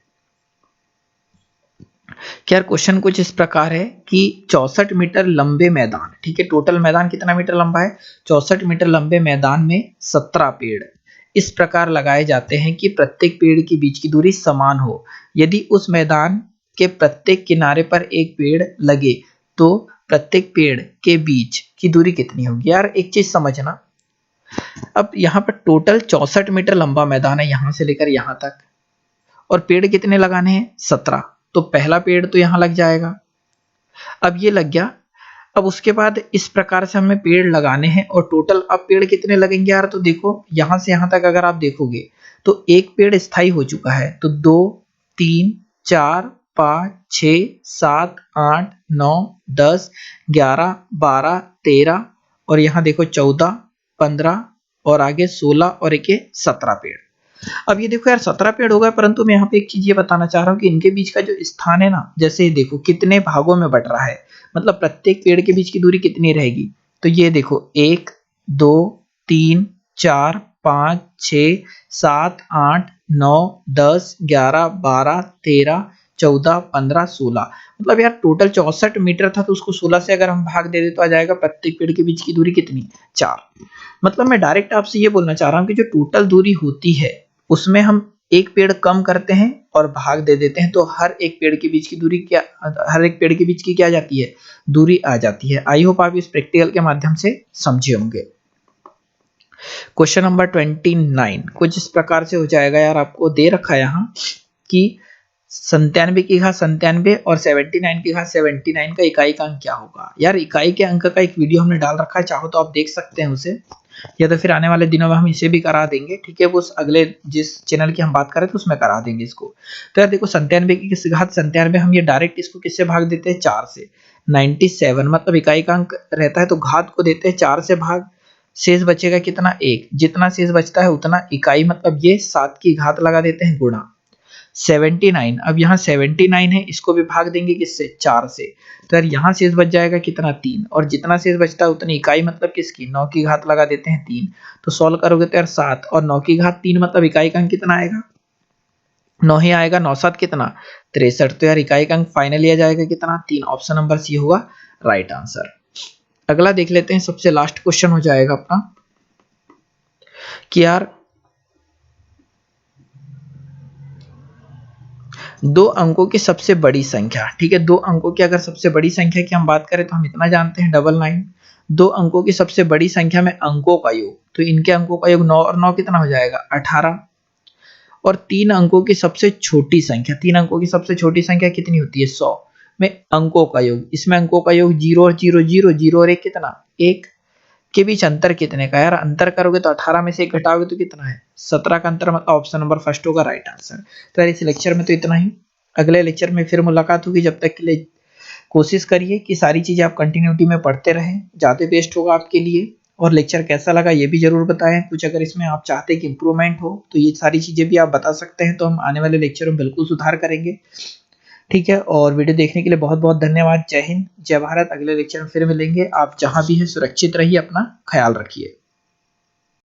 क्या क्वेश्चन कुछ इस प्रकार है कि 64 मीटर लंबे मैदान, ठीक है, टोटल मैदान कितना मीटर लंबा है, 64 मीटर लंबे मैदान में 17 पेड़ इस प्रकार लगाए जाते हैं कि प्रत्येक पेड़ के बीच की दूरी समान हो। यदि उस मैदान के प्रत्येक किनारे पर एक पेड़ लगे तो प्रत्येक पेड़ के बीच की दूरी कितनी होगी। यार एक चीज समझना, अब यहाँ पर टोटल 64 मीटर लंबा मैदान है यहां से लेकर यहां तक, और पेड़ कितने लगाने हैं 17। तो पहला पेड़ तो यहां लग जाएगा, अब ये लग गया। अब उसके बाद इस प्रकार से हमें पेड़ लगाने हैं और टोटल अब पेड़ कितने लगेंगे यार, तो देखो यहां से यहां तक अगर आप देखोगे तो एक पेड़ स्थायी हो चुका है। तो 2 3 4 5 6 7 8 9 10 11 12 13 और यहाँ देखो 14 15 और आगे 16 और एक 17 पेड़। अब ये देखो यार 17 पेड़ हो गए, परंतु मैं यहाँ पे एक चीज ये बताना चाह रहा हूँ कि इनके बीच का जो स्थान है ना, जैसे देखो कितने भागों में बट रहा है, मतलब प्रत्येक पेड़ के बीच की दूरी कितनी रहेगी। तो ये देखो 1 2 3 4 5 6 7 8 9 10 11 12 13 14 15 16, मतलब यार टोटल 64 मीटर था तो उसको 16 से अगर हम भाग दे दे तो आ जाएगा प्रत्येक पेड़ के बीच की दूरी कितनी 4। मतलब मैं डायरेक्ट आपसे ये बोलना चाह रहा हूँ कि जो टोटल दूरी होती है उसमें हम एक पेड़ कम करते हैं और भाग दे देते हैं तो हर एक पेड़ के बीच की दूरी क्या, हर एक पेड़ के बीच की क्या जाती है दूरी आ जाती है। आई होप आप इस प्रैक्टिकल के माध्यम से समझे होंगे। क्वेश्चन नंबर 29 कुछ इस प्रकार से हो जाएगा यार, आपको दे रखा है यहाँ कि 97 की घात 97 और 79 की घात 79 का इकाई का अंक क्या होगा। यार इकाई के अंक का एक वीडियो हमने डाल रखा है, चाहो तो आप देख सकते हैं उसे, या तो फिर आने वाले दिनों में हम इसे भी करा देंगे। ठीक है, वो उस अगले जिस चैनल की हम बात करें तो उसमें करा देंगे इसको। तो यार देखो 97 की घात 97 हम ये डायरेक्ट इसको किससे भाग देते हैं, 4 से। 97 मतलब इकाई का अंक रहता है तो घात को देते हैं 4 से भाग, शेष बचेगा कितना, 1। जितना शेष बचता है उतना इकाई, मतलब ये 7 की घात लगा देते हैं गुणा 79। अब यहाँ 79 है, इसको भी भाग देंगे किससे, 4 से। तो यार यहाँ शेष बच जाएगा कितना, 3। और जितना शेष बचता है उतनी इकाई, मतलब किसकी, 9 की घात लगा देते हैं 3। तो सॉल्व करोगे तो यार 7 और 9 की घात 3 मतलब इकाई का अंक कितना आएगा, 9 ही आएगा। 9 7 कितना, 63। तो यार इकाई का अंक फाइनली आ जाएगा कितना, 3। ऑप्शन नंबर सी होगा राइट आंसर। अगला देख लेते हैं, सबसे लास्ट क्वेश्चन हो जाएगा अपना कि यार 2 अंकों की सबसे बड़ी संख्या। ठीक है, 2 अंकों की अगर सबसे बड़ी संख्या की हम बात करें तो हम इतना जानते हैं 99। 2 अंकों की सबसे बड़ी संख्या में अंकों का योग, तो इनके अंकों का योग 9 और 9 कितना हो जाएगा, 18। और 3 अंकों की सबसे छोटी संख्या, 3 अंकों की सबसे छोटी संख्या कितनी होती है, 100 में अंकों का योग, इसमें अंकों का योग 0 और 0 0 0 और 1 कितना, 1 के बीच अंतर कितने का। यार अंतर करोगे तो 18 में से 1 घटाओगे तो कितना है, 17 का अंतर, मतलब ऑप्शन नंबर फर्स्ट होगा राइट आंसर। तो यार इस लेक्चर में तो इतना ही। अगले लेक्चर में फिर मुलाकात होगी, जब तक के लिए कोशिश करिए कि सारी चीजें आप कंटिन्यूटी में पढ़ते रहें, ज़्यादा बेस्ट होगा आपके लिए। और लेक्चर कैसा लगा ये भी जरूर बताएं, कुछ अगर इसमें आप चाहते हैं कि इंप्रूवमेंट हो तो ये सारी चीजें भी आप बता सकते हैं, तो हम आने वाले लेक्चर में बिल्कुल सुधार करेंगे। ठीक है, और वीडियो देखने के लिए बहुत बहुत धन्यवाद। जय हिंद, जय भारत। अगले लेक्चर में फिर मिलेंगे। आप जहां भी हैं सुरक्षित रहिए, अपना ख्याल रखिए।